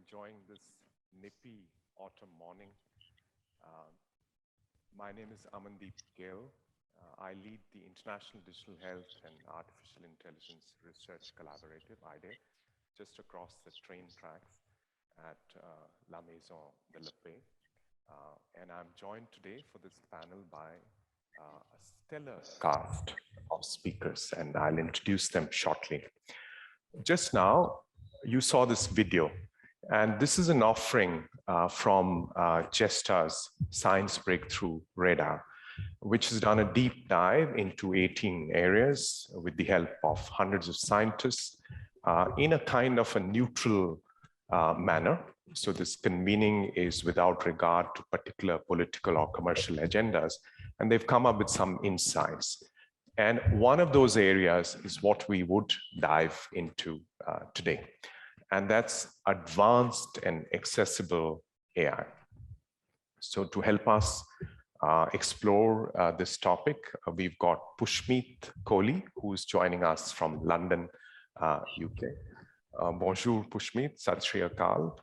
enjoying this nippy autumn morning. Uh, my name is Amandeep Gill. I lead the International Digital Health and Artificial Intelligence Research Collaborative, IDE, just across the train tracks at La Maison de la Paix. And I'm joined today for this panel by a stellar cast of speakers, and I'll introduce them shortly. Just now, you saw this video, and this is an offering from GESDA's Science Breakthrough Radar, which has done a deep dive into 18 areas with the help of hundreds of scientists in a kind of a neutral manner. So this convening is without regard to particular political or commercial agendas, and they've come up with some insights. And one of those areas is what we would dive into today, and that's advanced and accessible AI. So to help us explore this topic, we've got Pushmeet Kohli, who's joining us from London, UK. Bonjour, Pushmeet, Sat Shri Akal.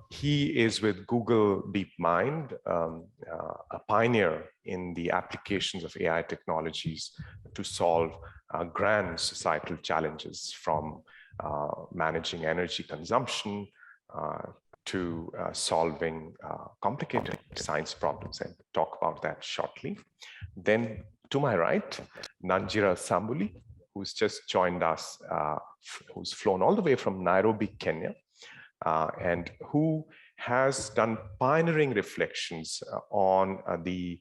He is with Google DeepMind, a pioneer in the applications of AI technologies to solve grand societal challenges, from managing energy consumption to solving complicated science problems, and talk about that shortly. Then to my right, Nanjira Sambuli, who's just joined us, who's flown all the way from Nairobi, Kenya, and who has done pioneering reflections on the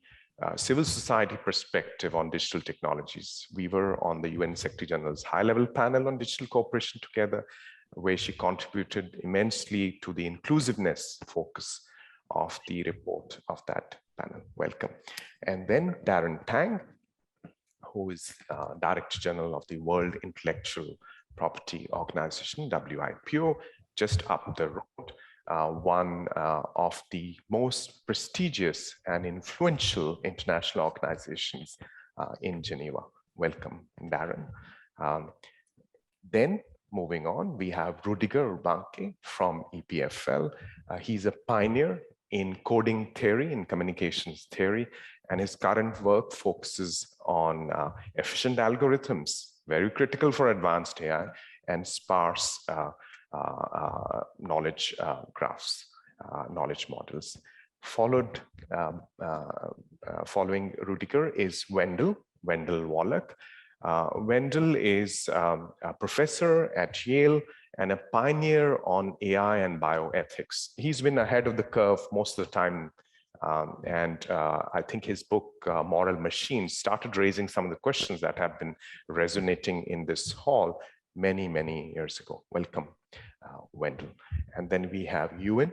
civil society perspective on digital technologies. We were on the UN Secretary General's high-level panel on digital cooperation together, where she contributed immensely to the inclusiveness focus of the report of that panel. Welcome. And then Darren Tang, who is Director General of the World Intellectual Property Organization, WIPO, just up the road, one of the most prestigious and influential international organizations in Geneva. Welcome, Darren. Then moving on, we have Rudiger Urbanke from EPFL. He's a pioneer in coding theory and communications theory, and his current work focuses on efficient algorithms, very critical for advanced AI, and sparse knowledge graphs, knowledge models. Following Rudiger is Wendell Wallach. Wendell is a professor at Yale and a pioneer on AI and bioethics. He's been ahead of the curve most of the time, and I think his book, Moral Machines, started raising some of the questions that have been resonating in this hall many, many years ago. Welcome, Wendell. And then we have Ewin,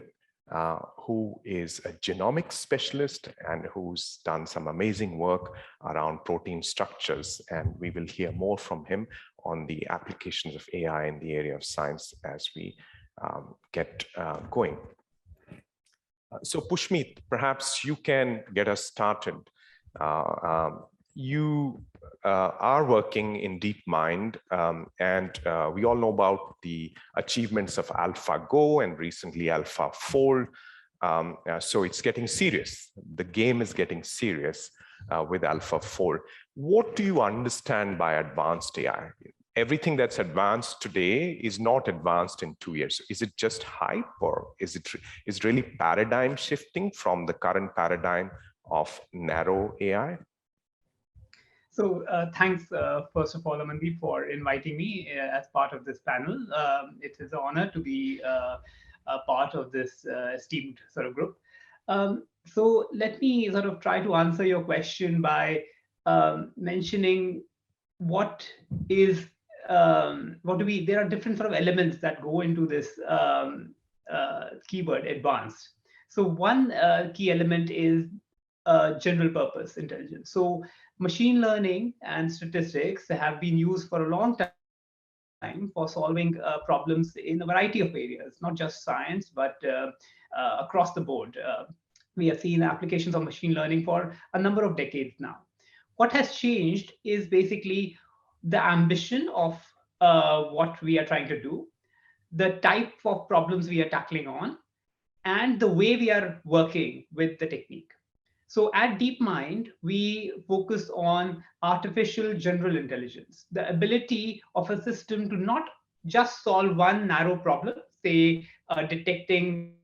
who is a genomics specialist and who's done some amazing work around protein structures. And we will hear more from him on the applications of AI in the area of science as we get going. So Pushmeet, perhaps you can get us started. You are working in DeepMind, and we all know about the achievements of AlphaGo and recently AlphaFold. So it's getting serious. The game is getting serious with AlphaFold. What do you understand by advanced AI? Everything that's advanced today is not advanced in 2 years. Is it just hype, or is it really paradigm shifting from the current paradigm of narrow AI? So thanks, first of all, Amandeep, for inviting me as part of this panel. It is an honor to be a part of this esteemed sort of group. So let me sort of try to answer your question by mentioning there are different sort of elements that go into this keyword advanced. So one key element is general purpose intelligence. So machine learning and statistics have been used for a long time for solving problems in a variety of areas, not just science, but across the board. We have seen applications of machine learning for a number of decades now. What has changed is basically the ambition of what we are trying to do, the type of problems we are tackling on, and the way we are working with the technique. So at DeepMind, we focus on artificial general intelligence, the ability of a system to not just solve one narrow problem, say detecting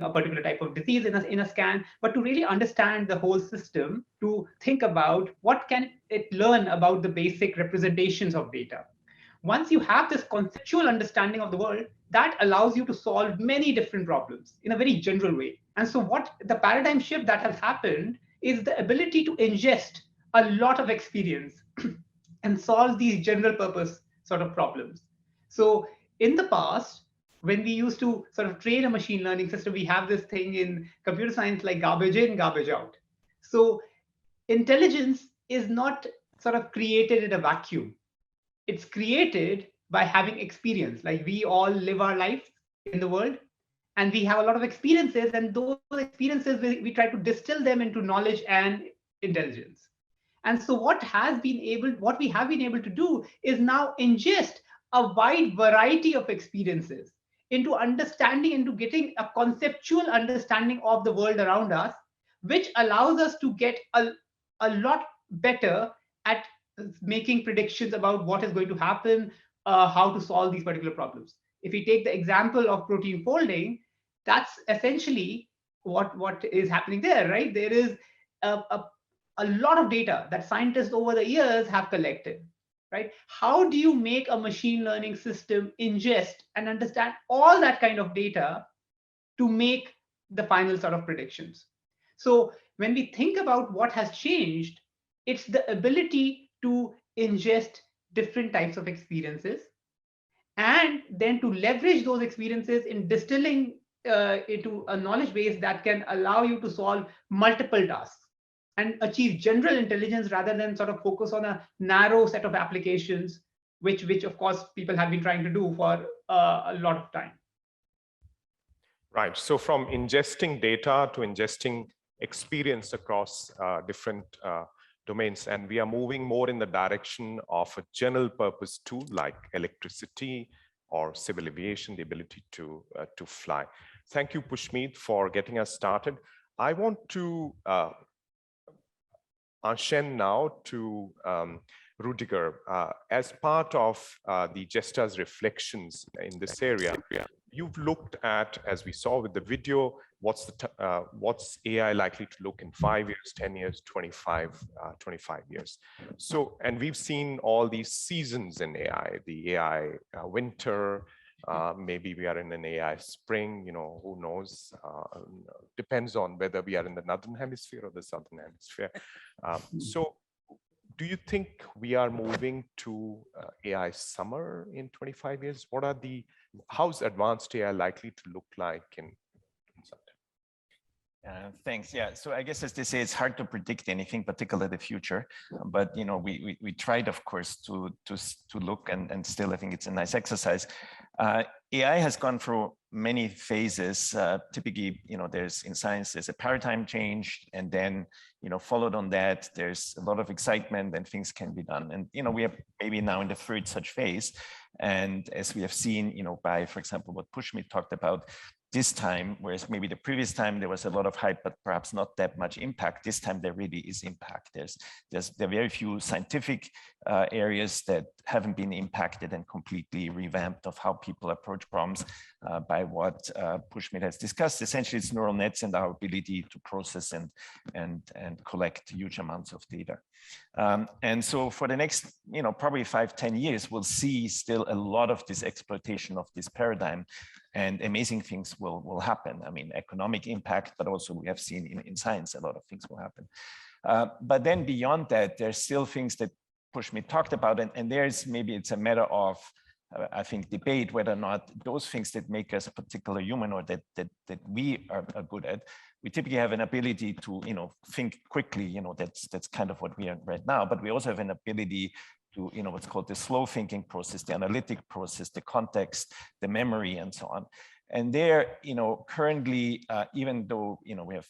a particular type of disease in a scan, but to really understand the whole system, to think about what can it learn about the basic representations of data. Once you have this conceptual understanding of the world, that allows you to solve many different problems in a very general way. And so what the paradigm shift that has happened is the ability to ingest a lot of experience and solve these general purpose sort of problems. So in the past, when we used to sort of train a machine learning system, we have this thing in computer science like garbage in, garbage out. So intelligence is not sort of created in a vacuum. It's created by having experience. Like we all live our life in the world, and we have a lot of experiences, and those experiences we try to distill them into knowledge and intelligence. And so what we have been able to do is now ingest a wide variety of experiences into understanding, into getting a conceptual understanding of the world around us, which allows us to get a lot better at making predictions about what is going to happen, how to solve these particular problems. If we take the example of protein folding, that's essentially what is happening there, right? There is a, a, a lot of data that scientists over the years have collected, right? How do you make a machine learning system ingest and understand all that kind of data to make the final sort of predictions? So when we think about what has changed, it's the ability to ingest different types of experiences and then to leverage those experiences in distilling into a knowledge base that can allow you to solve multiple tasks and achieve general intelligence rather than sort of focus on a narrow set of applications, which of course people have been trying to do for a lot of time. Right. So from ingesting data to ingesting experience across different domains, and we are moving more in the direction of a general purpose tool like electricity or civil aviation, the ability to fly. Thank you, Pushmeet, for getting us started. I want to Anshen now to Rudiger. As part of the GESDA's reflections in this area, you've looked at, as we saw with the video, what's AI likely to look in 5 years, 10 years, 25 years. So, and we've seen all these seasons in AI, the AI winter, maybe we are in an AI spring, you know, who knows? Depends on whether we are in the northern hemisphere or the southern hemisphere. So do you think we are moving to AI summer in 25 years? What are how's advanced AI likely to look like in some time? Thanks. Yeah. So I guess, as they say, it's hard to predict anything, particularly the future. But you know, we tried, of course, to look, and still, I think it's a nice exercise. AI has gone through many phases. Typically, you know, in science, there's a paradigm change, and then, you know, followed on that, there's a lot of excitement and things can be done. And, you know, we are maybe now in the third such phase. And as we have seen, you know, by, for example, what Pushmeet talked about, this time, whereas maybe the previous time there was a lot of hype, but perhaps not that much impact, this time there really is impact. There are very few scientific areas that haven't been impacted and completely revamped of how people approach problems by what Pushmeet has discussed. Essentially, it's neural nets and our ability to process and collect huge amounts of data. And so for the next, you know, probably 5-10 years, we'll see still a lot of this exploitation of this paradigm, and amazing things will happen. I mean, economic impact, but also we have seen in science, a lot of things will happen. But then beyond that, there's still things that Pushmeet talked about, and there's maybe it's a matter of, I think, debate whether or not those things that make us a particular human, or that we are good at, we typically have an ability to, you know, think quickly. You know, that's kind of what we are right now. But we also have an ability to, you know, what's called the slow thinking process, the analytic process, the context, the memory, and so on. And there, you know, currently, even though, you know, we have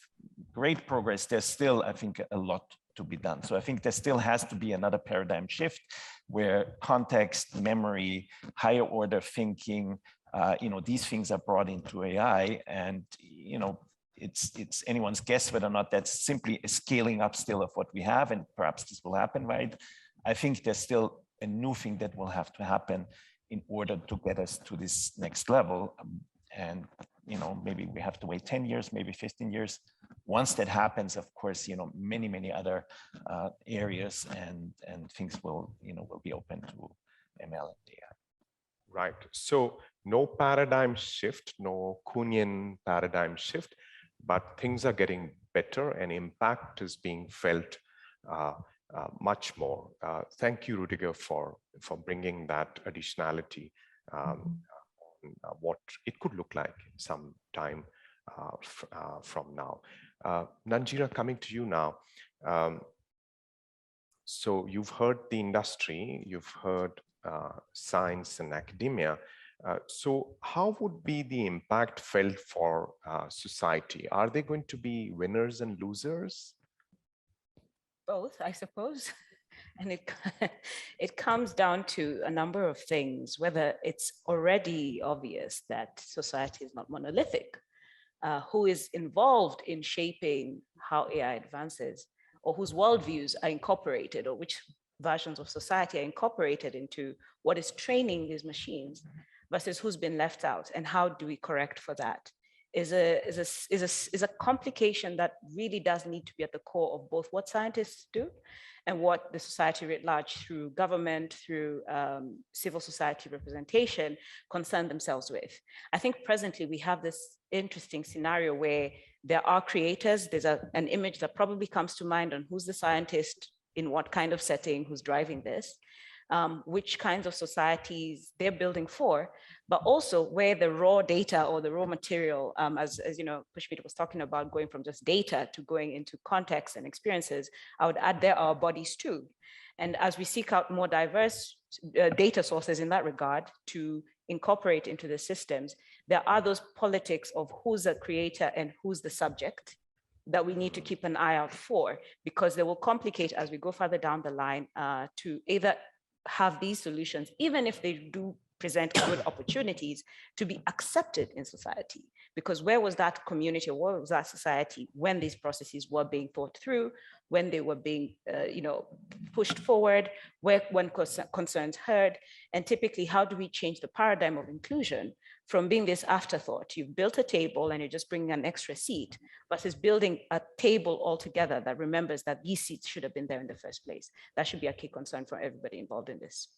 great progress, there's still, I think, a lot to be done. So I think there still has to be another paradigm shift where context, memory, higher order thinking, these things are brought into AI, and it's anyone's guess whether or not that's simply a scaling up still of what we have, and perhaps this will happen, right? I think there's still a new thing that will have to happen in order to get us to this next level. And maybe we have to wait 10 years, maybe 15 years. Once that happens, of course, many other areas and things will be open to ML and AI. Right. So no paradigm shift, no Kuhnian paradigm shift, but things are getting better and impact is being felt much more. Thank you, Rudiger, for bringing that additionality on what it could look like some time from now. Nanjira, coming to you now. So you've heard the industry, you've heard science and academia. So how would be the impact felt for society? Are they going to be winners and losers? Both, I suppose. And it comes down to a number of things, whether it's already obvious that society is not monolithic, who is involved in shaping how AI advances, or whose worldviews are incorporated, or which versions of society are incorporated into what is training these machines, versus who's been left out, and how do we correct for that, is a complication that really does need to be at the core of both what scientists do and what the society writ large, through government, through civil society representation, concern themselves with. I think presently we have this interesting scenario where there are creators. There's an image that probably comes to mind on who's the scientist, in what kind of setting, who's driving this, which kinds of societies they're building for, but also where the raw data or the raw material, as Pushpita was talking about, going from just data to going into context and experiences, I would add there are bodies too. And as we seek out more diverse data sources in that regard to incorporate into the systems, there are those politics of who's the creator and who's the subject that we need to keep an eye out for, because they will complicate as we go further down the line to either have these solutions, even if they do present good opportunities, to be accepted in society. Because where was that community, or where was that society when these processes were being thought through, when they were being pushed forward, when concerns heard? And typically, how do we change the paradigm of inclusion from being this afterthought? You've built a table and you're just bringing an extra seat, versus building a table altogether that remembers that these seats should have been there in the first place. That should be a key concern for everybody involved in this.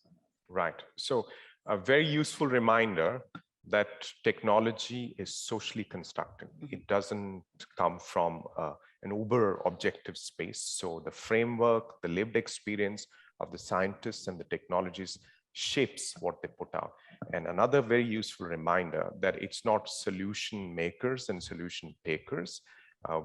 Right. So a very useful reminder that technology is socially constructed. It doesn't come from an uber objective space. So the framework, the lived experience of the scientists and the technologies shapes what they put out. And another very useful reminder that it's not solution makers and solution takers.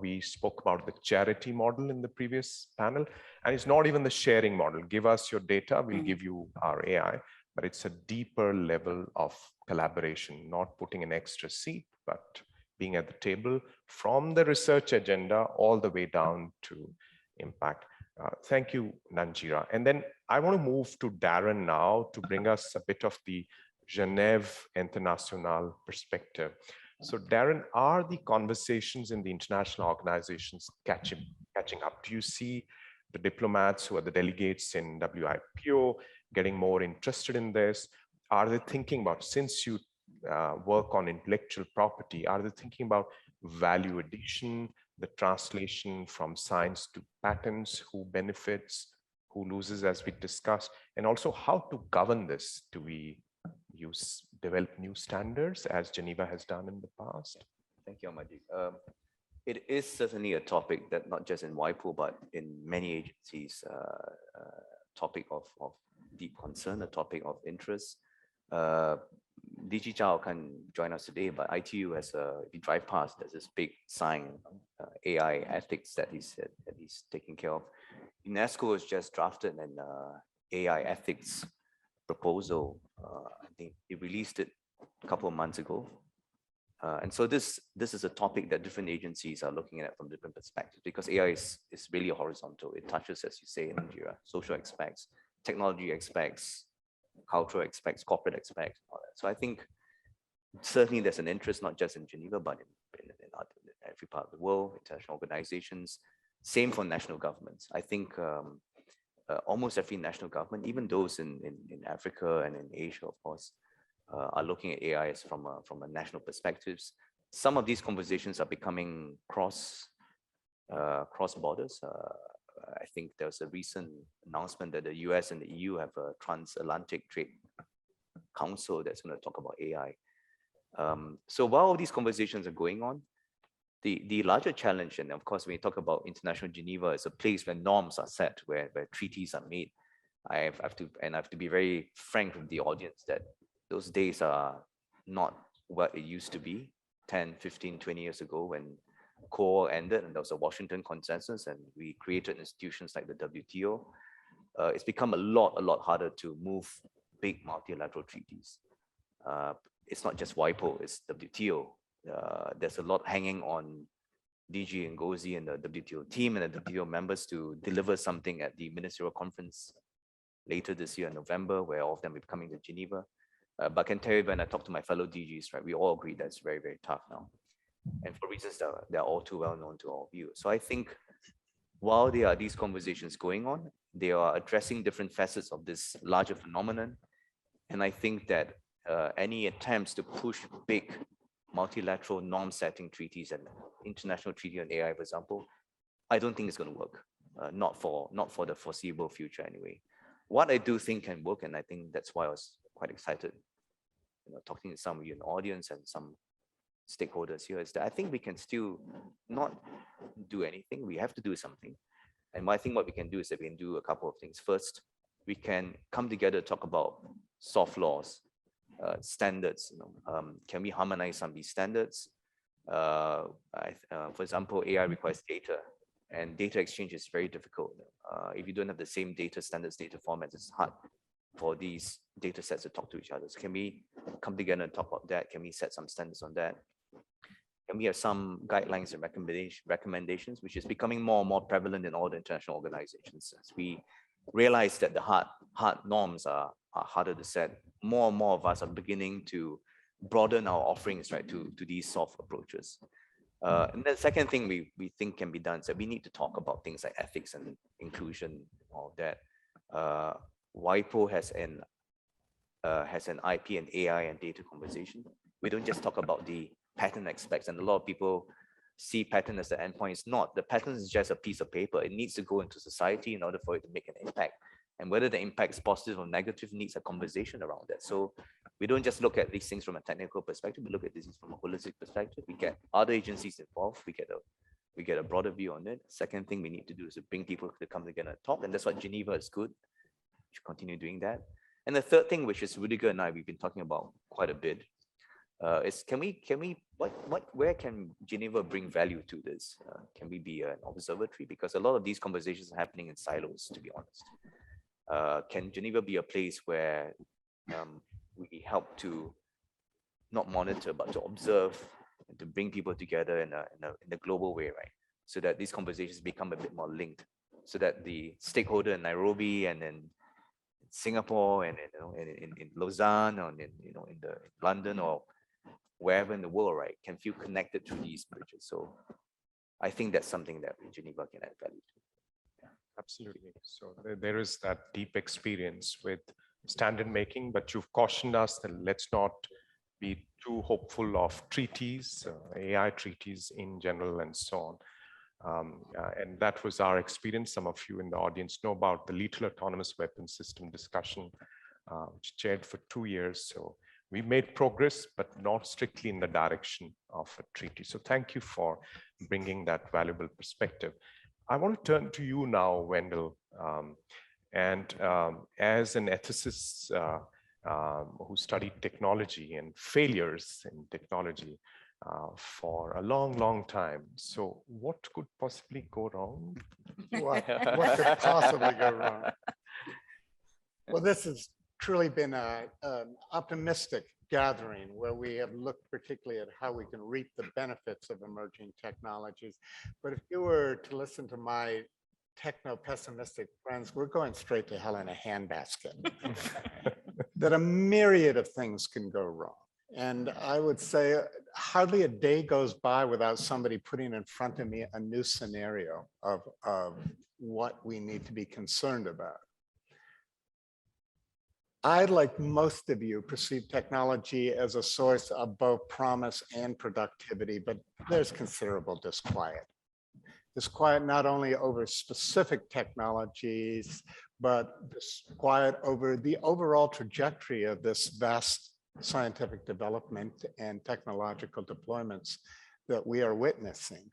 We spoke about the charity model in the previous panel, and it's not even the sharing model. Give us your data, we'll give you our AI, but it's a deeper level of collaboration, not putting an extra seat, but being at the table from the research agenda all the way down to impact. Thank you, Nanjira. And then I want to move to Darren now to bring us a bit of the Genève International perspective. So Darren, are the conversations in the international organizations catching up? Do you see the diplomats who are the delegates in WIPO getting more interested in this? Are they thinking about, since you work on intellectual property, are they thinking about value addition, the translation from science to patents, who benefits, who loses, as we discussed, and also how to govern this? Do we develop new standards as Geneva has done in the past? Thank you, Amardeep. It is certainly a topic that not just in WIPO, but in many agencies, topic of deep concern, a topic of interest. DG Zhao can join us today, but ITU has if you drive past, there's this big sign, AI ethics that he's taking care of. UNESCO has just drafted an AI ethics proposal. I think it released it a couple of months ago. And so this is a topic that different agencies are looking at from different perspectives, because AI is really horizontal. It touches, as you say in Nanjira, social aspects, technology aspects, cultural aspects, corporate aspects, all that. So I think certainly there's an interest, not just in Geneva, but in every part of the world, international organizations. Same for national governments. I think almost every national government, even those in Africa and in Asia, of course, are looking at AI as from a national perspectives. Some of these conversations are becoming cross borders. I think there was a recent announcement that the US and the EU have a transatlantic trade council that's going to talk about AI. So while all these conversations are going on, the larger challenge, and of course, when you talk about International Geneva, is a place where norms are set, where treaties are made. I have to be very frank with the audience that those days are not what it used to be 10, 15, 20 years ago when Cold War ended and there was a Washington consensus and we created institutions like the WTO. It's become a lot harder to move big multilateral treaties. It's not just WIPO, it's WTO. There's a lot hanging on DG Ngozi and the WTO team and the WTO members to deliver something at the ministerial conference later this year in November, where all of them will be coming to Geneva. But I can tell you, when I talk to my fellow DGs, right, we all agree that's very, very tough now. And for reasons that are all too well known to all of you. So I think while there are these conversations going on, they are addressing different facets of this larger phenomenon. And I think that any attempts to push big multilateral norm-setting treaties and international treaty on AI, for example, I don't think it's going to work. Not for the foreseeable future anyway. What I do think can work, and I think that's why I was quite excited, talking to some of you in the audience and some stakeholders here, is that I think we can still not do anything. We have to do something. And I think what we can do is that we can do a couple of things. First, we can come together to talk about soft laws, standards. Can we harmonize some of these standards? For example, AI requires data, and data exchange is very difficult. If you don't have the same data standards, data formats, it's hard for these data sets to talk to each other. So can we come together and talk about that? Can we set some standards on that? Can we have some guidelines and recommendations, which is becoming more and more prevalent in all the international organizations? As we realize that the hard norms are harder to set, more and more of us are beginning to broaden our offerings, right, to these soft approaches. And the second thing we think can be done is that we need to talk about things like ethics and inclusion, all that. WIPO has an IP and AI and data conversation. We don't just talk about the patent aspects, and a lot of people see patent as the endpoint. It's not. The patent is just a piece of paper. It needs to go into society in order for it to make an impact. And whether the impact is positive or negative needs a conversation around that. So we don't just look at these things from a technical perspective. We look at these from a holistic perspective. We get other agencies involved. We get a broader view on it. Second thing we need to do is to bring people to come together and talk. And that's what Geneva is good. We should continue doing that. And the third thing, which is Rudiger and I, we've been talking about quite a bit, is where can Geneva bring value to this? Can we be an observatory? Because a lot of these conversations are happening in silos, to be honest. Can Geneva be a place where we help to not monitor, but to observe and to bring people together in a global way, right? So that these conversations become a bit more linked, so that the stakeholder in Nairobi and in Singapore and in Lausanne or in London or wherever in the world, right, can feel connected through these bridges. So I think that's something that Geneva can add value to. Absolutely. So there is that deep experience with standard making, but you've cautioned us that let's not be too hopeful of treaties, AI treaties in general, and so on. And that was our experience. Some of you in the audience know about the Lethal Autonomous Weapons System discussion, which chaired for 2 years. So we made progress, but not strictly in the direction of a treaty. So thank you for bringing that valuable perspective. I want to turn to you now, Wendell, as an ethicist who studied technology and failures in technology for a long time. So what could possibly go wrong? What could possibly go wrong? Well, this has truly been an optimistic gathering where we have looked particularly at how we can reap the benefits of emerging technologies. But if you were to listen to my techno-pessimistic friends, we're going straight to hell in a handbasket. That a myriad of things can go wrong. And I would say hardly a day goes by without somebody putting in front of me a new scenario of what we need to be concerned about. I, like most of you, perceive technology as a source of both promise and productivity, but there's considerable disquiet. Disquiet not only over specific technologies, but disquiet over the overall trajectory of this vast scientific development and technological deployments that we are witnessing.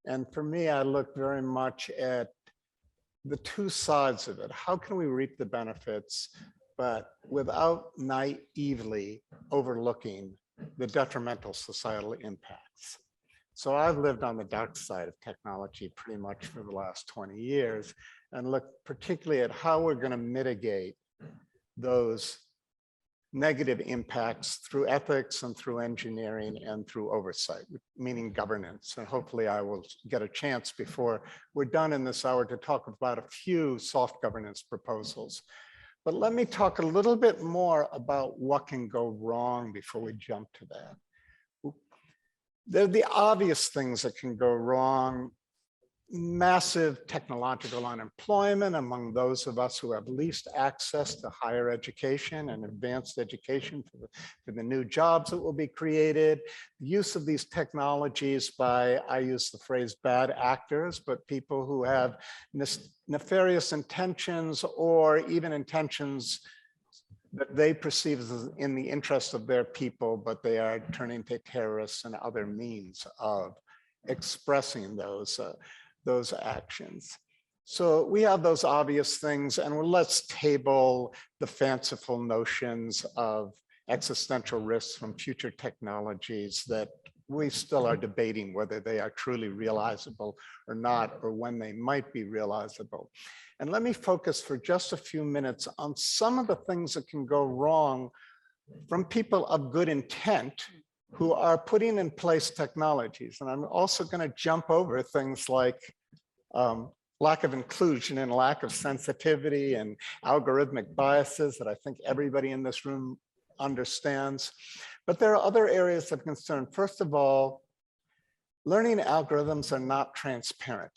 And for me, I look very much at the two sides of it. How can we reap the benefits, but without naively overlooking the detrimental societal impacts? So I've lived on the dark side of technology pretty much for the last 20 years and looked particularly at how we're going to mitigate those negative impacts through ethics and through engineering and through oversight, meaning governance. And hopefully I will get a chance before we're done in this hour to talk about a few soft governance proposals. But let me talk a little bit more about what can go wrong before we jump to that. There are the obvious things that can go wrong. Massive technological unemployment among those of us who have least access to higher education and advanced education for the new jobs that will be created. The use of these technologies by, I use the phrase bad actors, but people who have nefarious intentions or even intentions that they perceive as in the interest of their people, but they are turning to terrorists and other means of expressing those actions. So we have those obvious things, and let's table the fanciful notions of existential risks from future technologies that we still are debating whether they are truly realizable or not, or when they might be realizable. And let me focus for just a few minutes on some of the things that can go wrong from people of good intent who are putting in place technologies. And I'm also going to jump over things like lack of inclusion and lack of sensitivity and algorithmic biases that I think everybody in this room understands. But there are other areas of concern. First of all, learning algorithms are not transparent.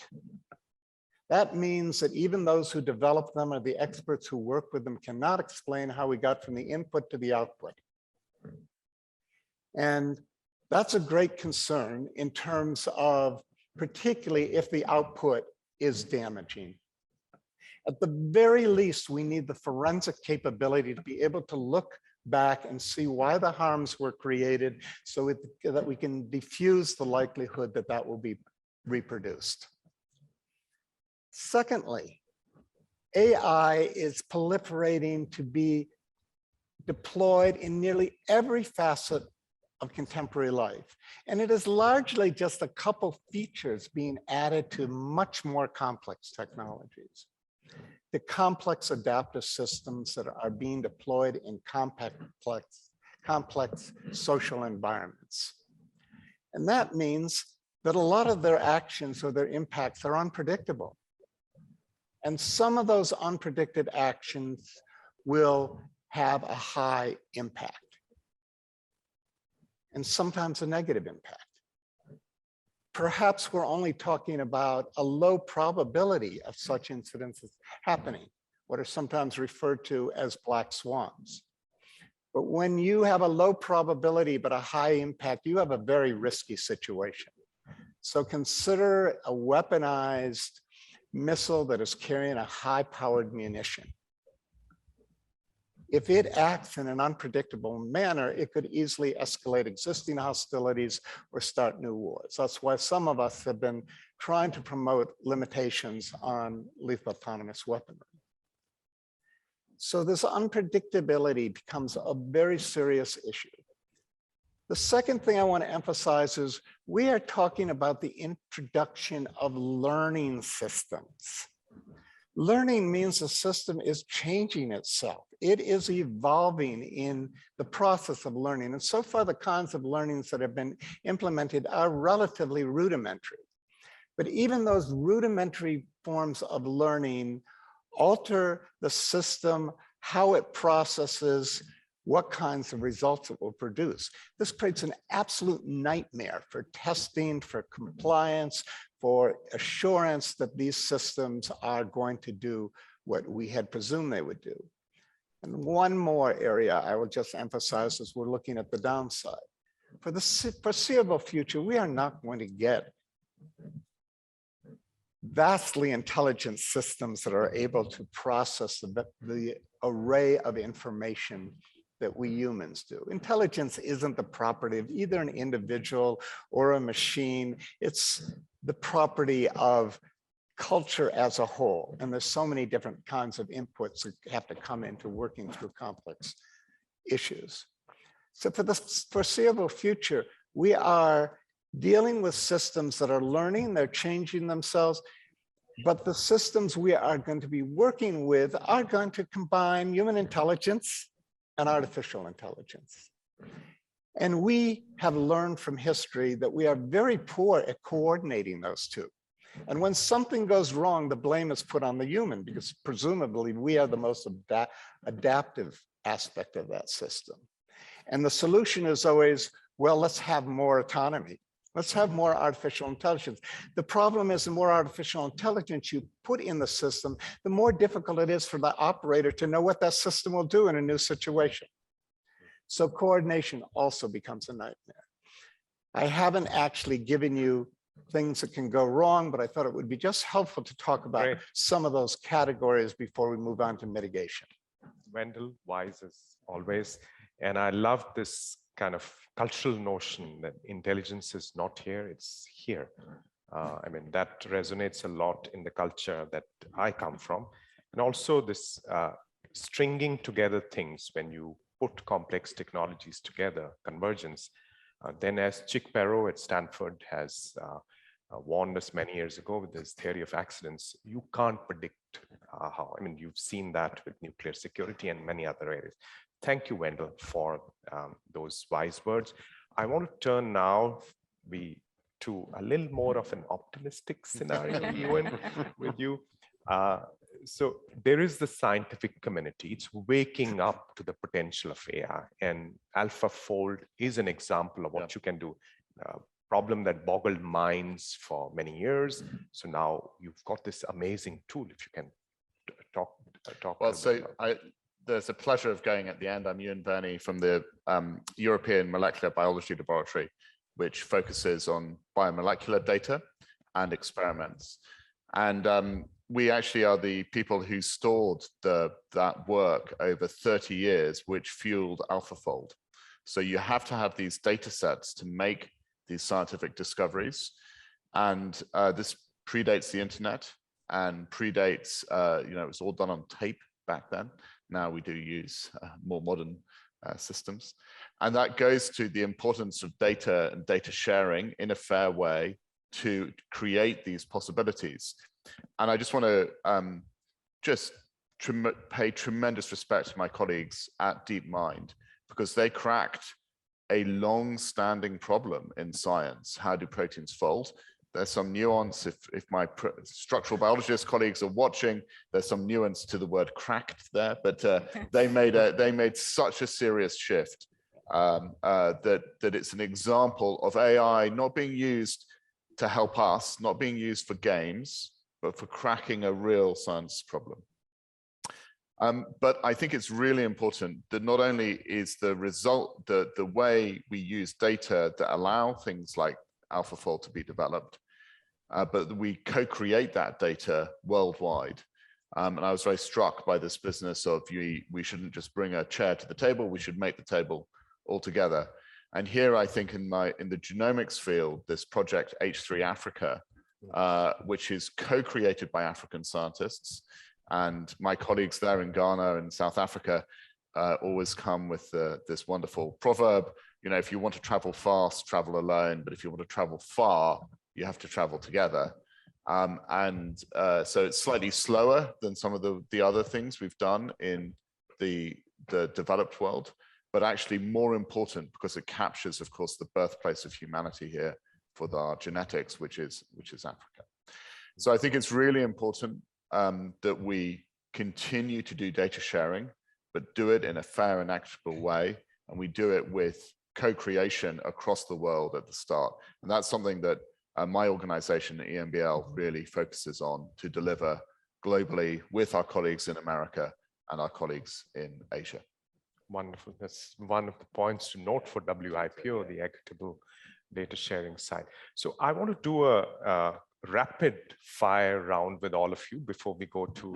That means that even those who develop them or the experts who work with them cannot explain how we got from the input to the output. And that's a great concern in terms of particularly if the output is damaging. At the very least, we need the forensic capability to be able to look back and see why the harms were created so that we can diffuse the likelihood that that will be reproduced. Secondly, AI is proliferating to be deployed in nearly every facet of contemporary life. And it is largely just a couple features being added to much more complex technologies. The complex adaptive systems that are being deployed in complex social environments. And that means that a lot of their actions or their impacts are unpredictable. And some of those unpredicted actions will have a high impact, and sometimes a negative impact. Perhaps we're only talking about a low probability of such incidences happening, what are sometimes referred to as black swans. But when you have a low probability but a high impact, you have a very risky situation. So consider a weaponized missile that is carrying a high-powered munition. If it acts in an unpredictable manner, it could easily escalate existing hostilities or start new wars. That's why some of us have been trying to promote limitations on lethal autonomous weaponry. So this unpredictability becomes a very serious issue. The second thing I want to emphasize is we are talking about the introduction of learning systems. Learning means the system is changing itself. It is evolving in the process of learning. And so far, the kinds of learnings that have been implemented are relatively rudimentary. But even those rudimentary forms of learning alter the system, how it processes, what kinds of results it will produce. This creates an absolute nightmare for testing, for compliance, for assurance that these systems are going to do what we had presumed they would do. And one more area I will just emphasize as we're looking at the downside. For the foreseeable future, we are not going to get vastly intelligent systems that are able to process the array of information that we humans do. Intelligence isn't the property of either an individual or a machine. It's the property of culture as a whole. And there's so many different kinds of inputs that have to come into working through complex issues. So for the foreseeable future, we are dealing with systems that are learning, they're changing themselves, but the systems we are going to be working with are going to combine human intelligence and artificial intelligence. And we have learned from history that we are very poor at coordinating those two. And when something goes wrong, the blame is put on the human because presumably we are the most adaptive aspect of that system. And the solution is always, well, let's have more autonomy. Let's have more artificial intelligence. The problem is the more artificial intelligence you put in the system, the more difficult it is for the operator to know what that system will do in a new situation. So coordination also becomes a nightmare. I haven't actually given you things that can go wrong, but I thought it would be just helpful to talk about some of those categories before we move on to mitigation. Wendell, wise as always. And I love this kind of cultural notion that intelligence is not here, it's here. I mean, that resonates a lot in the culture that I come from. And also this stringing together things when you put complex technologies together, convergence. Then as Chick Perot at Stanford has warned us many years ago with this theory of accidents, you can't predict how. I mean, you've seen that with nuclear security and many other areas. Thank you, Wendell, for those wise words. I want to turn now to a little more of an optimistic scenario, Ewin, with you. So there is the scientific community. It's waking up to the potential of AI, and AlphaFold is an example of what you can do. Problem that boggled minds for many years. So now you've got this amazing tool. If you can talk. Well, so there's a pleasure of going at the end. I'm Ewin Burney from the European Molecular Biology Laboratory, which focuses on biomolecular data and experiments. And we actually are the people who stored that work over 30 years, which fueled AlphaFold. So you have to have these data sets to make these scientific discoveries. And this predates the internet and predates, it was all done on tape back then. Now we do use more modern systems. And that goes to the importance of data and data sharing in a fair way to create these possibilities. And I just want to pay tremendous respect to my colleagues at DeepMind, because they cracked a long-standing problem in science. How do proteins fold? There's some nuance. If my structural biologist colleagues are watching, there's some nuance to the word cracked there, but they made such a serious shift that it's an example of AI not being used to help us, not being used for games, but for cracking a real science problem. But I think it's really important that not only is the result, the way we use data that allow things like AlphaFold to be developed, but that we co-create that data worldwide. And I was very struck by this business of we shouldn't just bring a chair to the table, we should make the table all together. And here I think in the genomics field, this project H3 Africa, which is co-created by African scientists, and my colleagues there in Ghana and South Africa always come with this wonderful proverb, if you want to travel fast, travel alone, but if you want to travel far, you have to travel together. So it's slightly slower than some of the other things we've done in the developed world, but actually more important because it captures, of course, the birthplace of humanity here for our genetics, which is Africa. So I think it's really important that we continue to do data sharing, but do it in a fair and equitable way, and we do it with co-creation across the world at the start. And that's something that my organization, EMBL, really focuses on to deliver globally with our colleagues in America and our colleagues in Asia. Wonderful. That's one of the points to note for WIPO, the equitable data sharing side. So I want to do a rapid fire round with all of you before we go to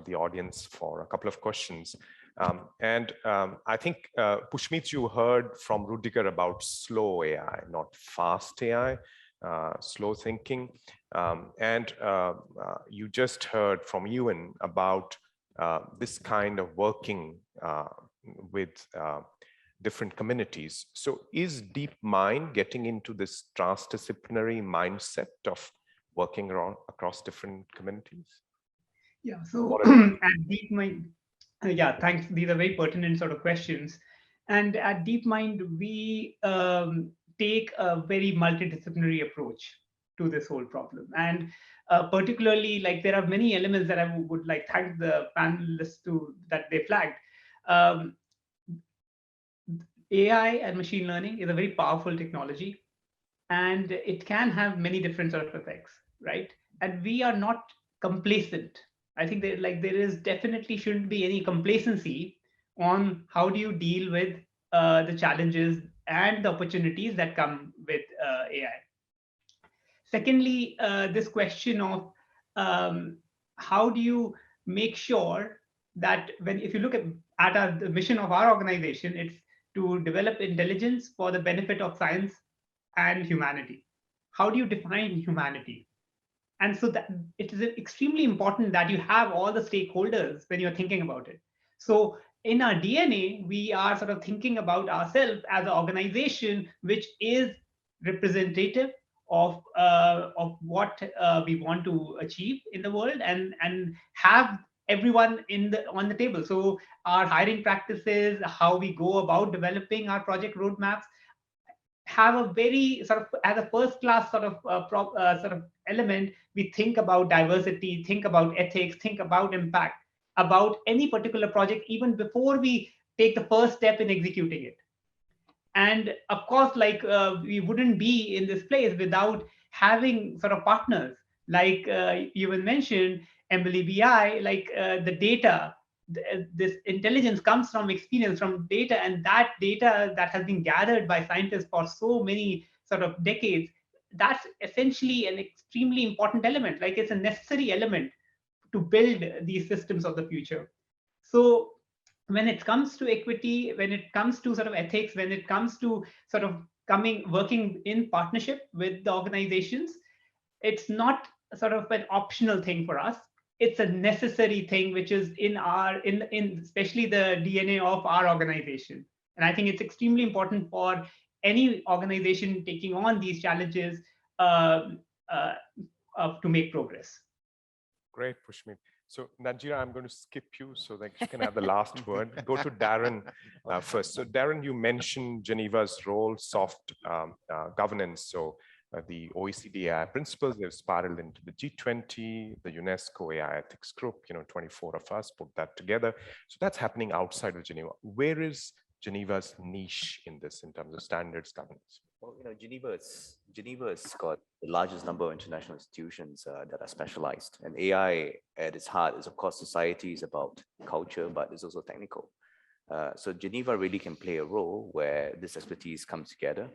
the audience for a couple of questions. I think, Pushmeet, you heard from Rudiger about slow AI, not fast AI, slow thinking. You just heard from Ewin about this kind of working with different communities. So is DeepMind getting into this transdisciplinary mindset of working around across different communities? Yeah, so at DeepMind, yeah, thanks. These are very pertinent sort of questions. And at DeepMind, we take a very multidisciplinary approach to this whole problem. And particularly, like, there are many elements that I would like thank the panelists that they flagged. AI and machine learning is a very powerful technology, and it can have many different sort of effects, right? And we are not complacent. I think that, like, there is definitely shouldn't be any complacency on how do you deal with the challenges and the opportunities that come with AI. Secondly, this question of how do you make sure that if you look at the mission of our organization, it's to develop intelligence for the benefit of science and humanity. How do you define humanity? And so that it is extremely important that you have all the stakeholders when you're thinking about it. So in our DNA, we are sort of thinking about ourselves as an organization which is representative of what we want to achieve in the world, and have everyone on the table. So our hiring practices, how we go about developing our project roadmaps, have a very sort of, as a first class sort of element, we think about diversity, think about ethics, think about impact, about any particular project, even before we take the first step in executing it. And of course, like, we wouldn't be in this place without having sort of partners, like Ewin mentioned, Emily BI, like the data, this intelligence comes from experience, from data, and that data that has been gathered by scientists for so many sort of decades, that's essentially an extremely important element. Like, it's a necessary element to build these systems of the future. So when it comes to equity, when it comes to sort of ethics, when it comes to sort of working in partnership with the organizations, it's not sort of an optional thing for us. It's a necessary thing, which is in especially the DNA of our organization. And I think it's extremely important for any organization taking on these challenges to make progress. Great, Pushmeet. So Nanjira, I'm going to skip you so that you can have the last word. Go to Darren first. So Darren, you mentioned Genevas Role, soft governance. So the OECD AI principles, they've spiraled into the G20, the UNESCO AI ethics group, 24 of us put that together. So that's happening outside of Geneva. Where is Geneva's niche in this in terms of standards governance? Well, Geneva has got the largest number of international institutions that are specialized. And AI at its heart is, of course, society is about culture, but it's also technical. So Geneva really can play a role where this expertise comes together.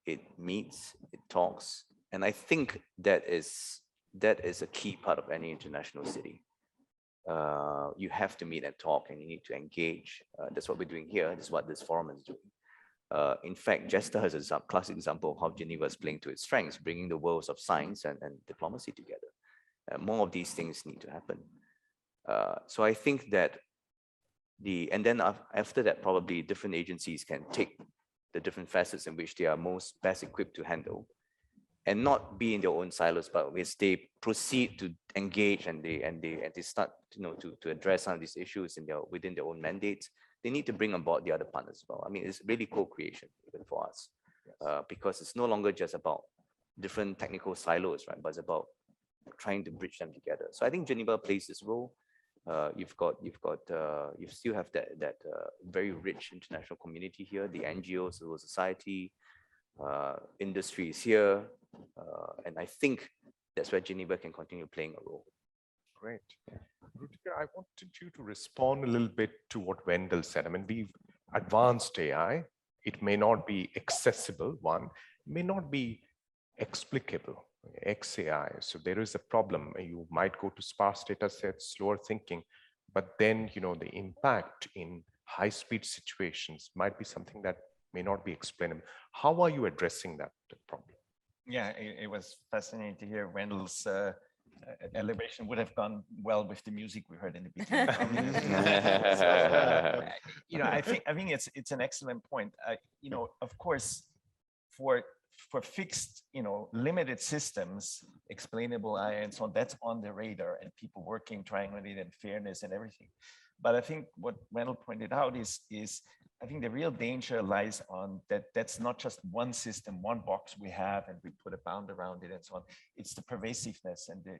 It meets, it talks, and I think that is a key part of any international city. You have to meet and talk, and you need to engage. That's what we're doing here. That's what this forum is doing. In fact, GESDA has a classic example of how Geneva is playing to its strengths, bringing the worlds of science and diplomacy together. More of these things need to happen. So I think that and then after that, probably different agencies can take the different facets in which they are best equipped to handle, and not be in their own silos, but as they proceed to engage and they start, to address some of these issues within their own mandates, they need to bring on board the other partners as well. I mean, it's really co-creation even for us, because it's no longer just about different technical silos, right? But it's about trying to bridge them together. So I think Geneva plays this role. You still have that very rich international community here, the NGOs, civil society, industry is here, and I think that's where Geneva can continue playing a role. Great. Rudiger, I wanted you to respond a little bit to what Wendell said. I mean, we've advanced AI. It may not be accessible, one, may not be explicable, XAI. So there is a problem. You might go to sparse data sets, slower thinking, but then, the impact in high-speed situations might be something that may not be explainable. How are you addressing that problem? Yeah, it was fascinating to hear Wendell's elaboration. Would have gone well with the music we heard in the beginning. So, I think it's an excellent point. Of course, for fixed, limited systems, explainable AI and so on, that's on the radar, and people working, trying on it, and fairness and everything. But I think what Wendell pointed out is I think the real danger lies on that's not just one system, one box we have, and we put a bound around it and so on. It's the pervasiveness and the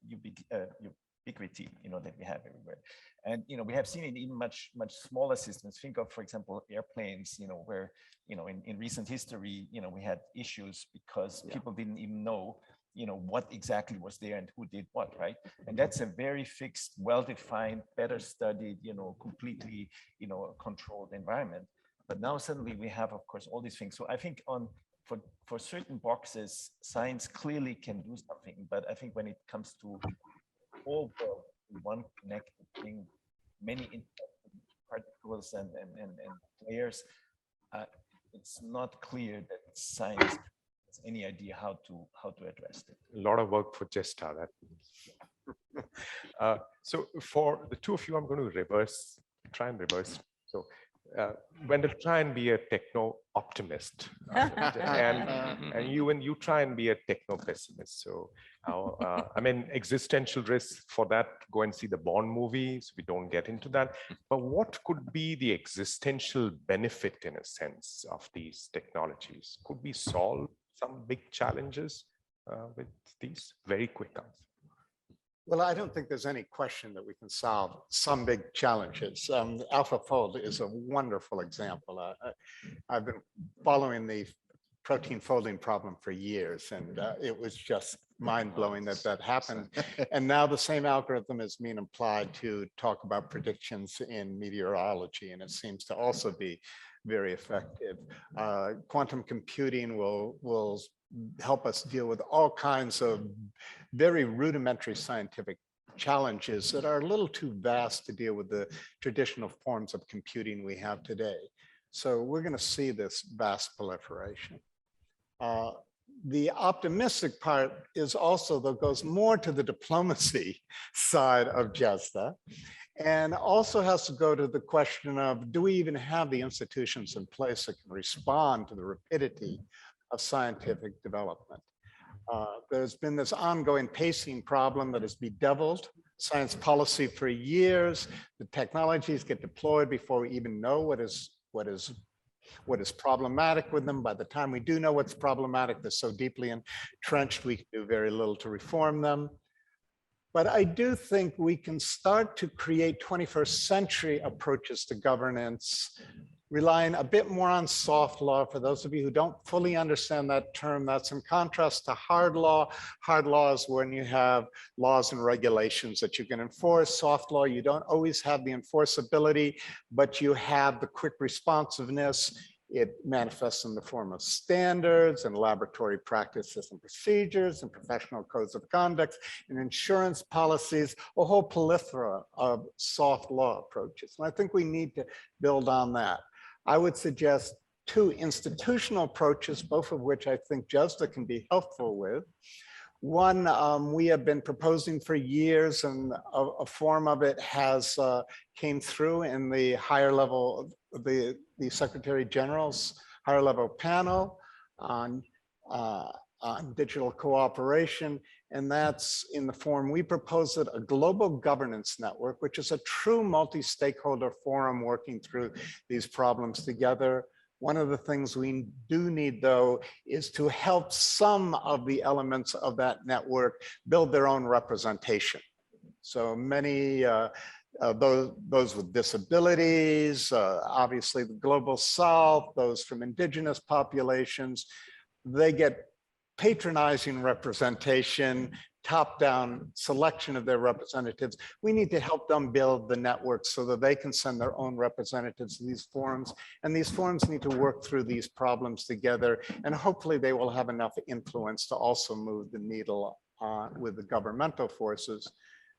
ubiquity, that we have everywhere. And, we have seen it in even much smaller systems. Think of, for example, airplanes, where, in recent history, we had issues because people didn't even know, what exactly was there and who did what, right? And that's a very fixed, well-defined, better studied, completely, controlled environment. But now suddenly we have, of course, all these things. So I think for certain boxes, science clearly can do something. But I think when it comes to all world, one connected thing, many particles and layers, it's not clear that science has any idea how to address it. A lot of work for GESDA. So for the two of you, I'm going to try and reverse. So Wendell, try and be a techno optimist, and you try and be a techno pessimist. So I mean, existential risk for that, go and see the Bond movie, so we don't get into that. But what could be the existential benefit, in a sense, of these technologies? Could we solve some big challenges with these? Very quick answer. Well, I don't think there's any question that we can solve some big challenges. AlphaFold is a wonderful example. I've been following the protein folding problem for years, and it was just mind-blowing that happened. And now the same algorithm is being applied to talk about predictions in meteorology, and it seems to also be very effective. Quantum computing will help us deal with all kinds of very rudimentary scientific challenges that are a little too vast to deal with the traditional forms of computing we have today. So we're going to see this vast proliferation. The optimistic part is also, though, goes more to the diplomacy side of GESDA, and also has to go to the question of, do we even have the institutions in place that can respond to the rapidity of scientific development? There's been this ongoing pacing problem that has bedeviled science policy for years. The technologies get deployed before we even know what is problematic with them. By the time we do know what's problematic, they're so deeply entrenched, we can do very little to reform them. But I do think we can start to create 21st century approaches to governance, relying a bit more on soft law. For those of you who don't fully understand that term, that's in contrast to hard law. Hard law is when you have laws and regulations that you can enforce. Soft law, you don't always have the enforceability, but you have the quick responsiveness. It manifests in the form of standards and laboratory practices and procedures and professional codes of conduct and insurance policies, a whole plethora of soft law approaches. And I think we need to build on that. I would suggest two institutional approaches, both of which I think GESDA can be helpful with. One, we have been proposing for years, and a form of it has came through in the higher level, the Secretary General's higher level panel on on digital cooperation, and that's in the form we propose it, a global governance network, which is a true multi-stakeholder forum working through these problems together. One of the things we do need, though, is to help some of the elements of that network build their own representation. So many, those with disabilities, obviously the Global South, those from indigenous populations, they get patronizing representation, top-down selection of their representatives. We need to help them build the network so that they can send their own representatives to these forums. And these forums need to work through these problems together. And hopefully they will have enough influence to also move the needle with the governmental forces.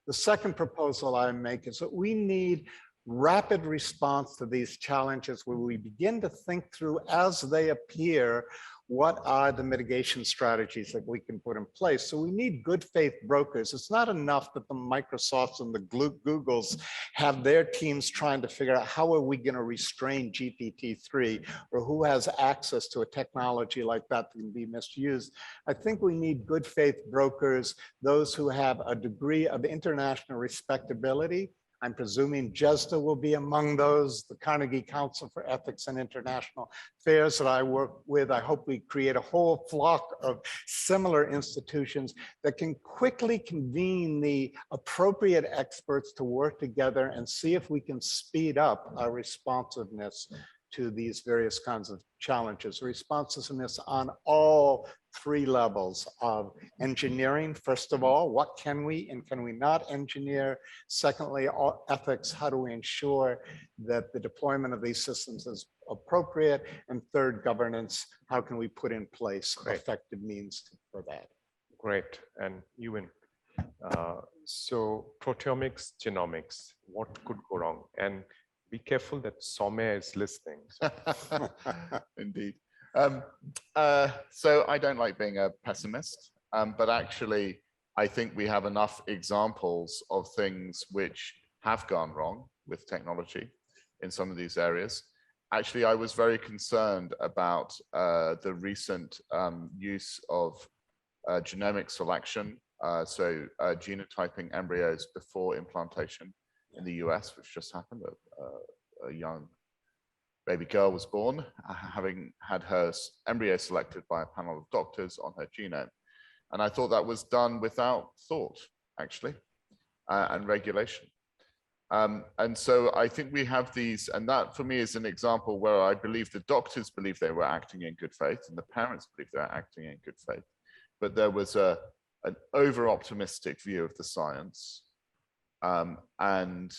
The second proposal I make is that we need rapid response to these challenges where we begin to think through as they appear, what are the mitigation strategies that we can put in place? So we need good faith brokers. It's not enough that the Microsofts and the Googles have their teams trying to figure out how are we going to restrain GPT-3 or who has access to a technology like that that can be misused. I think we need good faith brokers, those who have a degree of international respectability. I'm presuming GESDA will be among those, the Carnegie Council for Ethics and International Affairs that I work with. I hope we create a whole flock of similar institutions that can quickly convene the appropriate experts to work together and see if we can speed up our responsiveness to these various kinds of challenges. Responsiveness on all three levels of engineering. First of all, what can we and can we not engineer? Secondly, all ethics, how do we ensure that the deployment of these systems is appropriate? And third, governance, how can we put in place effective means for that? Great. And Ewin, so proteomics, genomics, what could go wrong? And be careful that Soumya is listening. So. Indeed. So I don't like being a pessimist, but actually I think we have enough examples of things which have gone wrong with technology in some of these areas. Actually, I was very concerned about the recent use of genomic selection, so genotyping embryos before implantation in the US, which just happened. A young baby girl was born, having had her embryo selected by a panel of doctors on her genome. And I thought that was done without thought, actually, and regulation. And so I think we have these, and that for me is an example where I believe the doctors believe they were acting in good faith and the parents believe they were acting in good faith. But there was an over-optimistic view of the science. And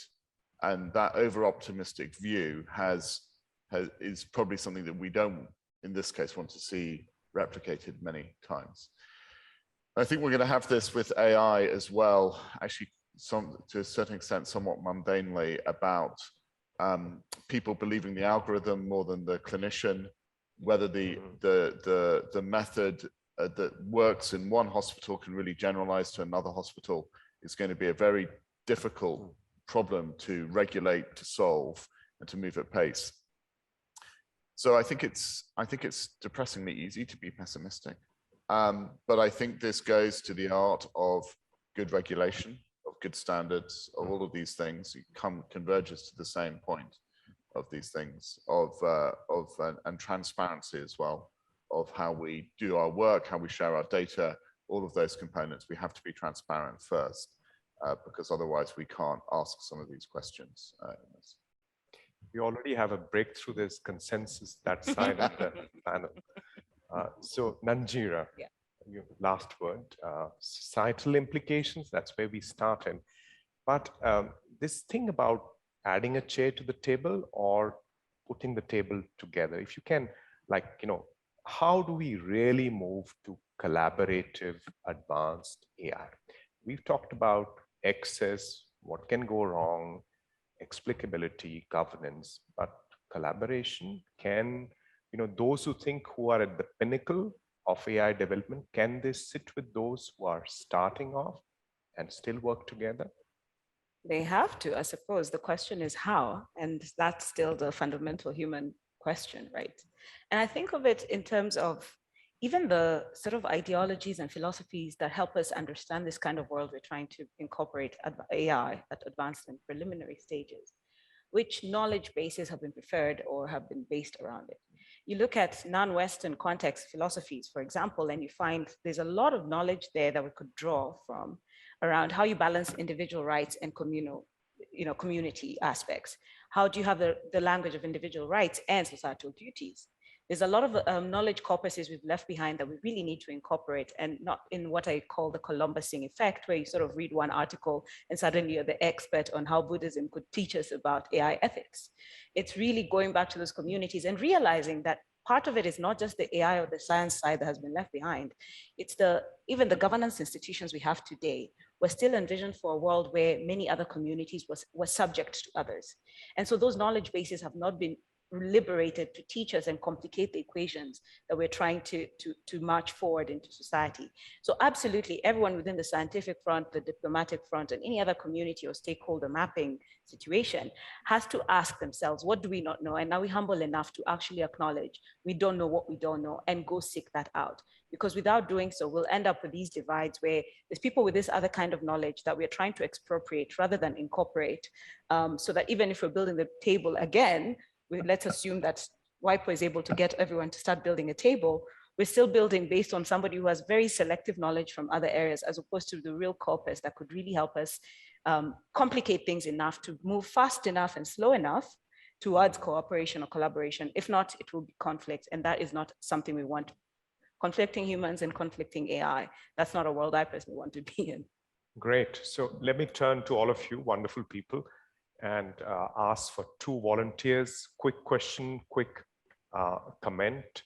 that over-optimistic view is probably something that we don't, in this case, want to see replicated many times. I think we're going to have this with AI as well, actually, to a certain extent, somewhat mundanely, about people believing the algorithm more than the clinician, whether the method that works in one hospital can really generalize to another hospital is going to be a very difficult problem to regulate, to solve, and to move at pace. So I think it's depressingly easy to be pessimistic. But I think this goes to the art of good regulation, of good standards, of all of these things. It converges to the same point of these things, and transparency as well, of how we do our work, how we share our data, all of those components. We have to be transparent first, because otherwise we can't ask some of these questions. We already have a breakthrough. There's consensus that side of the panel. So Nanjira, yeah. Your last word. Societal implications, that's where we started. But this thing about adding a chair to the table or putting the table together, if you can, how do we really move to collaborative, advanced AI? We've talked about access, what can go wrong, explicability, governance, but collaboration can, those who think who are at the pinnacle of AI development, can they sit with those who are starting off and still work together? They have to, I suppose. The question is how, and that's still the fundamental human question, right? And I think of it in terms of even the sort of ideologies and philosophies that help us understand this kind of world we're trying to incorporate AI at advanced and preliminary stages, which knowledge bases have been preferred or have been based around it. You look at non-Western context philosophies, for example, and you find there's a lot of knowledge there that we could draw from around how you balance individual rights and community aspects. How do you have the language of individual rights and societal duties? There's a lot of knowledge corpuses we've left behind that we really need to incorporate, and not in what I call the Columbusing effect, where you sort of read one article and suddenly you're the expert on how Buddhism could teach us about AI ethics. It's really going back to those communities and realizing that part of it is not just the AI or the science side that has been left behind. It's even the governance institutions we have today were still envisioned for a world where many other communities were subject to others. And so those knowledge bases have not been liberated to teach us and complicate the equations that we're trying to march forward into society. So absolutely, everyone within the scientific front, the diplomatic front, and any other community or stakeholder mapping situation has to ask themselves, what do we not know? And now we're humble enough to actually acknowledge we don't know what we don't know and go seek that out. Because without doing so, we'll end up with these divides where there's people with this other kind of knowledge that we're trying to expropriate rather than incorporate, so that even if we're building the table again, let's assume that WIPO is able to get everyone to start building a table. We're still building based on somebody who has very selective knowledge from other areas, as opposed to the real corpus that could really help us complicate things enough to move fast enough and slow enough towards cooperation or collaboration. If not, it will be conflict, and that is not something we want. Conflicting humans and conflicting AI, that's not a world I personally want to be in. Great. So let me turn to all of you wonderful people and ask for 2 volunteers. Quick question, quick comment.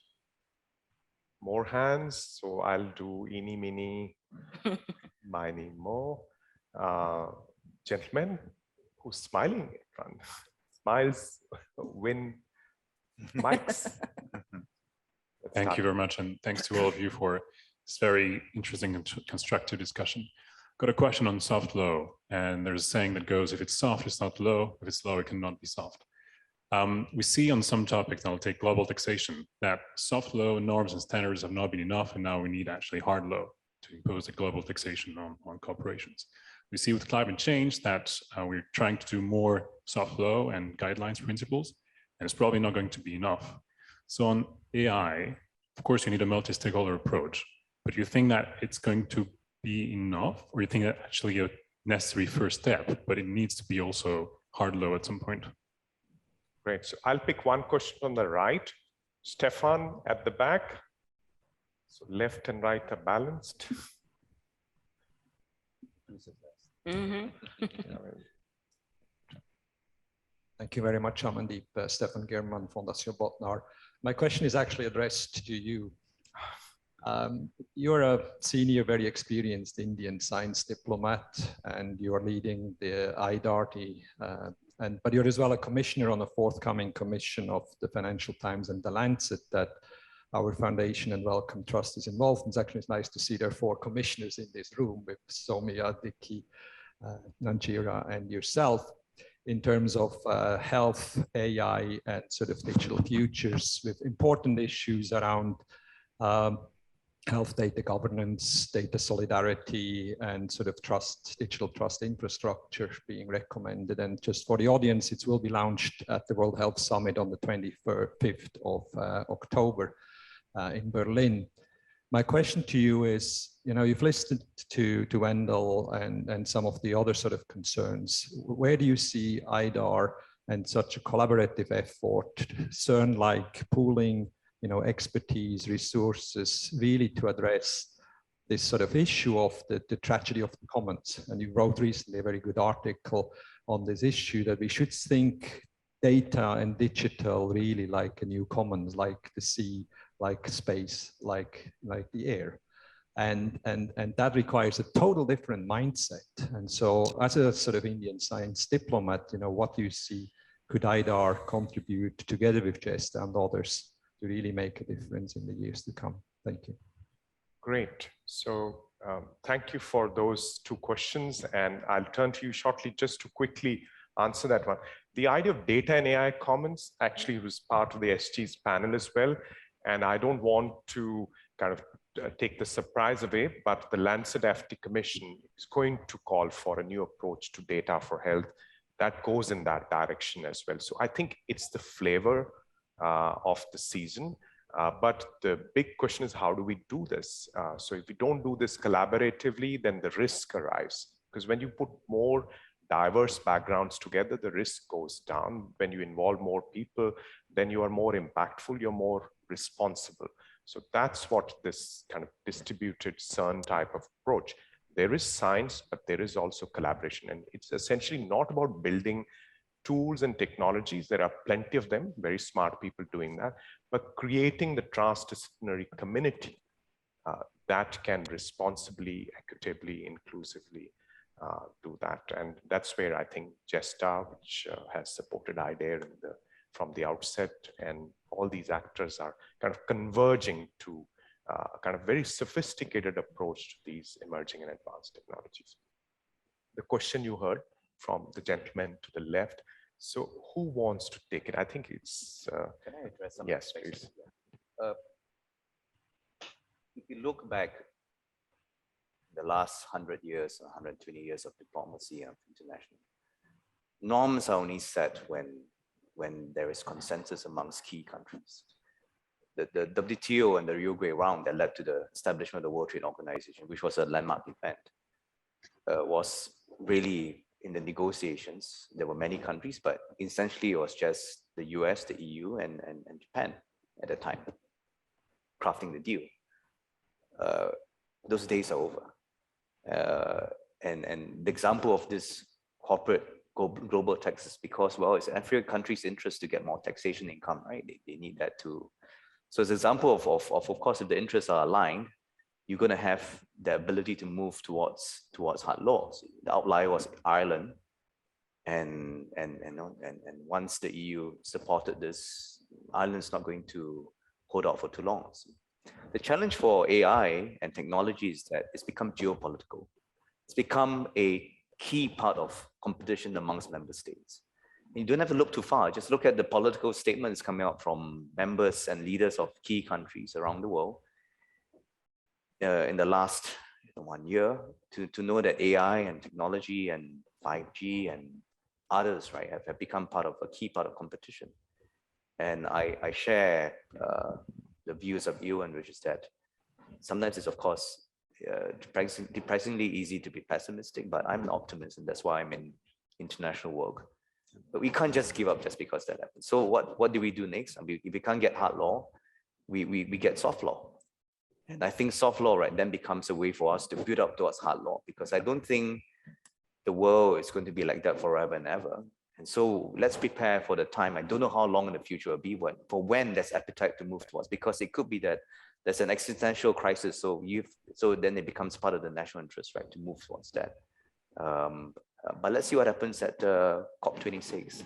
More hands. So I'll do eeny, meeny, miny, mo. Gentlemen, who's smiling? Smiles win mics. Thank you very much. And thanks to all of you for this very interesting and constructive discussion. Got a question on soft law, and there's a saying that goes, if it's soft, it's not law. If it's law, it cannot be soft. We see on some topics, and I'll take global taxation, that soft law norms and standards have not been enough, and now we need actually hard law to impose a global taxation on corporations. We see with climate change that we're trying to do more soft law and guidelines principles, and it's probably not going to be enough. So on AI, of course, you need a multi-stakeholder approach, but you think that it's going to be enough, or you think that actually a necessary first step, but it needs to be also hard law at some point? Great. So I'll pick one question on the right. Stefan at the back. So left and right are balanced. Mm-hmm. Thank you very much, Amandeep. Stefan German, Fondation Botnar. My question is actually addressed to you. You're a senior, very experienced Indian science diplomat, and you're leading the IDARTI, but you're as well a commissioner on a forthcoming commission of the Financial Times and the Lancet that our foundation and Wellcome Trust is involved in. It's actually nice to see there are 4 commissioners in this room with Soumya, Dicky, Nanjira, and yourself, in terms of health, AI, and sort of digital futures, with important issues around health data governance, data solidarity, and sort of trust, digital trust infrastructure being recommended. And just for the audience, it will be launched at the World Health Summit on the 25th of October in Berlin. My question to you is, you've listened to Wendell and some of the other sort of concerns. Where do you see IDAR and such a collaborative effort, CERN-like pooling, expertise, resources, really to address this sort of issue of the tragedy of the commons? And you wrote recently a very good article on this issue, that we should think data and digital really like a new commons, like the sea, like space, like the air. And that requires a total different mindset. And so as a sort of Indian science diplomat, what do you see could IDAR contribute together with GESDA and others to really make a difference in the years to come? Thank you. Great. So thank you for those 2 questions. And I'll turn to you shortly just to quickly answer that one. The idea of data and AI commons actually was part of the SG's panel as well. And I don't want to kind of take the surprise away, but the Lancet FT Commission is going to call for a new approach to data for health that goes in that direction as well. So I think it's the flavor of the season. But the big question is, how do we do this? So if we don't do this collaboratively, then the risk arrives. Because when you put more diverse backgrounds together, the risk goes down. When you involve more people, then you are more impactful, you're more responsible. So that's what this kind of distributed CERN type of approach. There is science, but there is also collaboration. And it's essentially not about building tools and technologies. There are plenty of them, very smart people doing that, but creating the transdisciplinary community that can responsibly, equitably, inclusively do that. And that's where I think GESDA, which has supported IDEA from the outset, and all these actors are kind of converging to a kind of very sophisticated approach to these emerging and advanced technologies. The question you heard from the gentleman to the left, so who wants to take it? I think it's... Can I address some yes, aspects? please. If you look back the last 100 years or 120 years of diplomacy of international, norms are only set when there is consensus amongst key countries. The WTO and the Rio Grande round that led to the establishment of the World Trade Organization, which was a landmark event, was really in the negotiations. There were many countries, but essentially it was just the US, the EU, and Japan at the time crafting the deal. Those days are over. And the example of this corporate global taxes, because, well, it's every country's interest to get more taxation income, right? They need that too. So it's an example of course, if the interests are aligned, you're going to have the ability to move towards hard laws. The outlier was Ireland, and once the EU supported this, Ireland's not going to hold out for too long. The challenge for AI and technology is that it's become geopolitical. It's become a key part of competition amongst member states. You don't have to look too far. Just look at the political statements coming out from members and leaders of key countries around the world in the last 1 year to know that AI and technology and 5G and others, right, have become a key part of competition. And I share the views of Ewin, which is that sometimes it's, of course, depressingly easy to be pessimistic, but I'm an optimist, and that's why I'm in international work. But we can't just give up just because that happens. So what do we do next? I mean, if we can't get hard law, we get soft law. And I think soft law, right, then becomes a way for us to build up towards hard law, because I don't think the world is going to be like that forever and ever. And so let's prepare for the time. I don't know how long in the future will be when there's appetite to move towards, because it could be that there's an existential crisis. So then it becomes part of the national interest, right, to move towards that. But let's see what happens at COP26.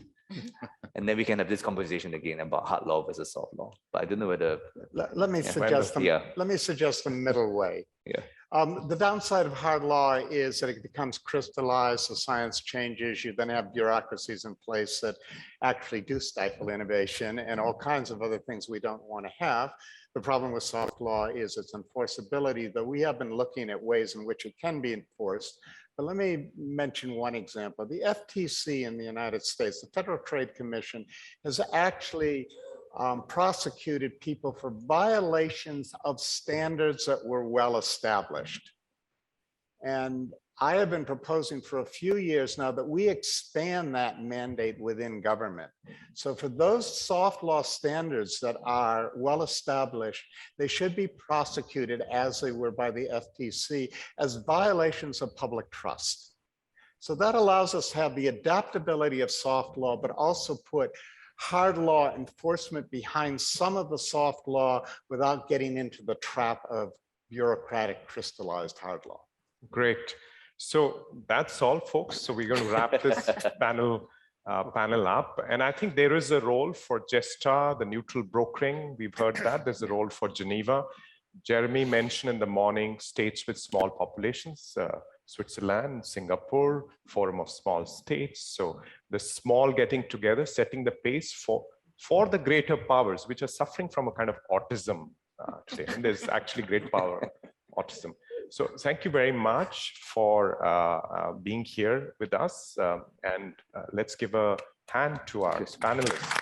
And then we can have this conversation again about hard law versus soft law. But I don't know whether... Let me suggest a middle way. Yeah. The downside of hard law is that it becomes crystallized, the science changes, you then have bureaucracies in place that actually do stifle innovation and all kinds of other things we don't want to have. The problem with soft law is its enforceability, though we have been looking at ways in which it can be enforced. But let me mention one example. The FTC in the United States, the Federal Trade Commission, has actually prosecuted people for violations of standards that were well established. And I have been proposing for a few years now that we expand that mandate within government. So for those soft law standards that are well established, they should be prosecuted as they were by the FTC as violations of public trust. So that allows us to have the adaptability of soft law, but also put hard law enforcement behind some of the soft law without getting into the trap of bureaucratic crystallized hard law. Great. So that's all, folks. So we're going to wrap this panel up. And I think there is a role for GESDA, the neutral brokering. We've heard that. There's a role for Geneva. Jeremy mentioned in the morning states with small populations, Switzerland, Singapore, Forum of Small States. So the small getting together, setting the pace for the greater powers, which are suffering from a kind of autism today. And there's actually great power of autism. So thank you very much for being here with us. And let's give a hand to our panelists.